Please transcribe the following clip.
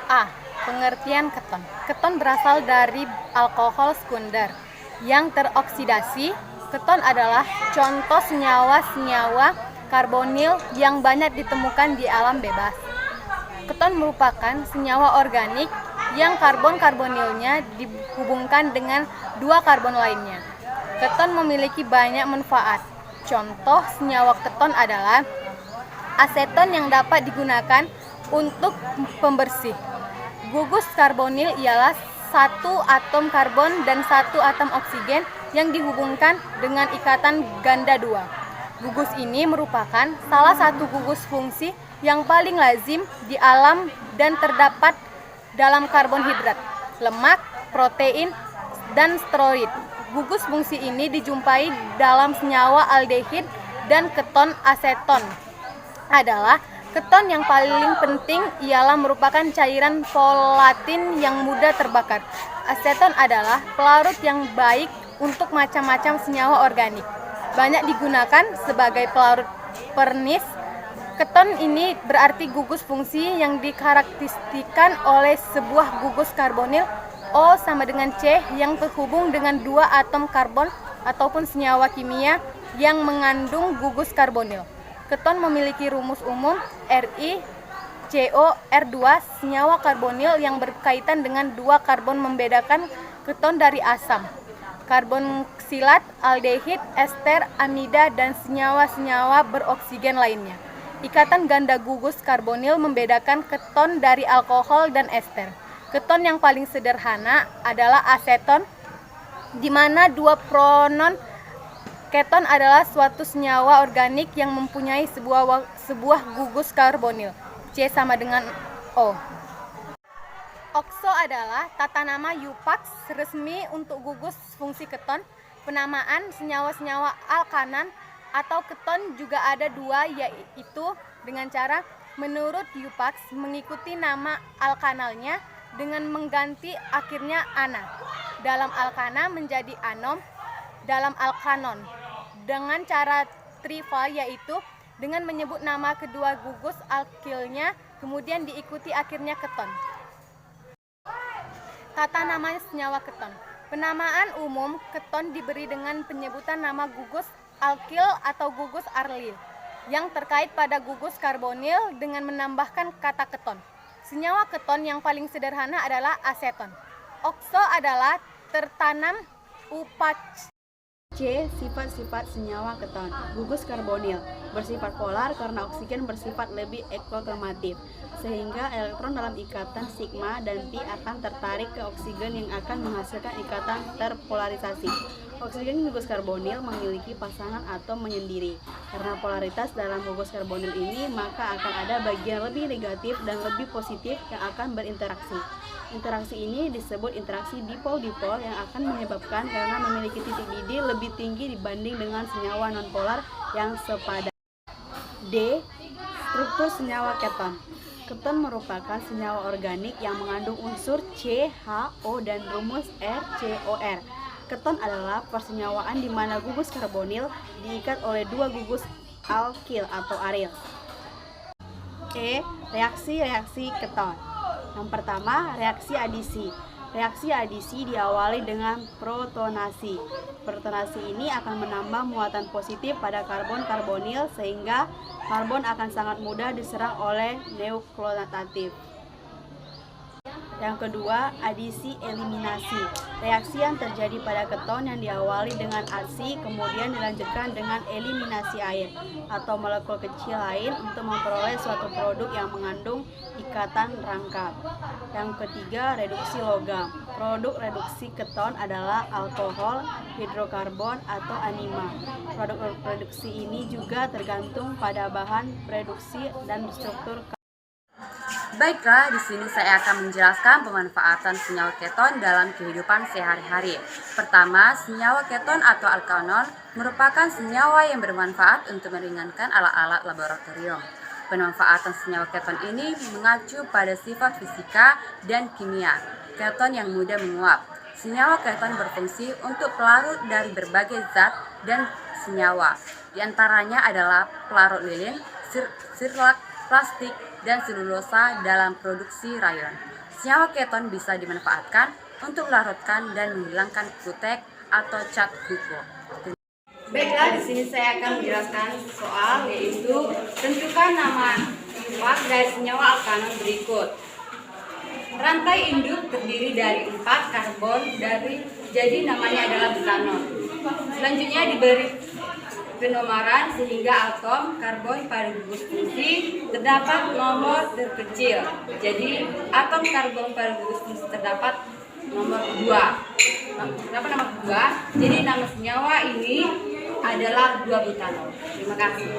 A. Pengertian keton. Keton berasal dari alkohol sekunder yang teroksidasi. Keton adalah contoh senyawa-senyawa karbonil yang banyak ditemukan di alam bebas. Keton merupakan senyawa organik yang karbon-karbonilnya dihubungkan dengan dua karbon lainnya. Keton memiliki banyak manfaat. Contoh senyawa keton adalah aseton yang dapat digunakan untuk pembersih. Gugus karbonil ialah satu atom karbon dan satu atom oksigen yang dihubungkan dengan ikatan ganda 2. Gugus ini merupakan salah satu gugus fungsi yang paling lazim di alam dan terdapat dalam karbohidrat, lemak, protein, dan steroid. Gugus fungsi ini dijumpai dalam senyawa aldehid dan keton. Aseton adalah keton yang paling penting, ialah merupakan cairan volatil yang mudah terbakar. Aseton adalah pelarut yang baik untuk macam-macam senyawa organik. Banyak digunakan sebagai pelarut pernis. Keton ini berarti gugus fungsi yang dikarakteristikkan oleh sebuah gugus karbonil O sama dengan C yang terhubung dengan dua atom karbon ataupun senyawa kimia yang mengandung gugus karbonil. Keton memiliki rumus umum RiCO2, senyawa karbonil yang berkaitan dengan dua karbon membedakan keton dari asam, karboksilat, aldehid, ester, amida, dan senyawa-senyawa beroksigen lainnya. Ikatan ganda gugus karbonil membedakan keton dari alkohol dan ester. Keton yang paling sederhana adalah aseton, di mana dua proton. Keton adalah suatu senyawa organik yang mempunyai sebuah gugus karbonil, C sama dengan O. Okso adalah tata nama Yupax resmi untuk gugus fungsi keton. Penamaan senyawa-senyawa alkanan atau keton juga ada dua, yaitu dengan cara menurut Yupax mengikuti nama alkanalnya dengan mengganti akhirnya ana. Dalam alkana menjadi anom, dalam alkanon. Dengan cara trivial, yaitu dengan menyebut nama kedua gugus alkilnya kemudian diikuti akhirnya keton. Tata nama senyawa keton. Penamaan umum keton diberi dengan penyebutan nama gugus alkil atau gugus arlil yang terkait pada gugus karbonil dengan menambahkan kata keton. Senyawa keton yang paling sederhana adalah aseton. Okso adalah tertanam upac. C. Sifat-sifat senyawa keton. Gugus karbonil bersifat polar karena oksigen bersifat lebih eksotermatif, sehingga elektron dalam ikatan sigma dan pi akan tertarik ke oksigen yang akan menghasilkan ikatan terpolarisasi. Oksigen gugus karbonil memiliki pasangan atom menyendiri. Karena polaritas dalam gugus karbonil ini, maka akan ada bagian lebih negatif dan lebih positif yang akan berinteraksi. Interaksi ini disebut interaksi dipol-dipol yang akan menyebabkan karena memiliki titik didih lebih tinggi dibanding dengan senyawa nonpolar yang sepadan. D. Struktur senyawa keton. Keton merupakan senyawa organik yang mengandung unsur C, H, O, dan rumus RCOR. Keton adalah persenyawaan di mana gugus karbonil diikat oleh dua gugus alkil atau aril. E. Reaksi-reaksi keton. Yang pertama, reaksi adisi. Reaksi adisi diawali dengan protonasi. Protonasi ini akan menambah muatan positif pada karbon karbonil sehingga karbon akan sangat mudah diserang oleh nukleotidatif. Yang kedua, adisi eliminasi. Reaksi yang terjadi pada keton yang diawali dengan adsi kemudian dilanjutkan dengan eliminasi air atau molekul kecil lain untuk memperoleh suatu produk yang mengandung ikatan rangkap. Yang ketiga, reduksi logam. Produk reduksi keton adalah alkohol, hidrokarbon, atau anima. Produk reduksi ini juga tergantung pada bahan reduksi dan struktur. Baiklah, di sini saya akan menjelaskan pemanfaatan senyawa keton dalam kehidupan sehari-hari. Pertama, senyawa keton atau alkanon merupakan senyawa yang bermanfaat untuk meringankan alat-alat laboratorium. Pemanfaatan senyawa keton ini mengacu pada sifat fisika dan kimia keton yang mudah menguap. Senyawa keton berfungsi untuk pelarut dari berbagai zat dan senyawa. Di antaranya adalah pelarut lilin, sirlak, plastik, dan selulosa dalam produksi rayon. Senyawa keton bisa dimanfaatkan untuk melarutkan dan menghilangkan kutek atau cat buku. Baiklah, di sini saya akan menjelaskan soal, yaitu tentukan nama sifat dari senyawa alkanon berikut. Rantai induk terdiri dari 4 karbon, jadi namanya adalah butanon. Selanjutnya diberi penomaran sehingga atom karbon pada gugus fungsi terdapat nomor terkecil. Jadi atom karbon pada gugus fungsi terdapat nomor 2. Kenapa nomor 2? Jadi nama senyawa ini adalah 2 butanon. Terima kasih.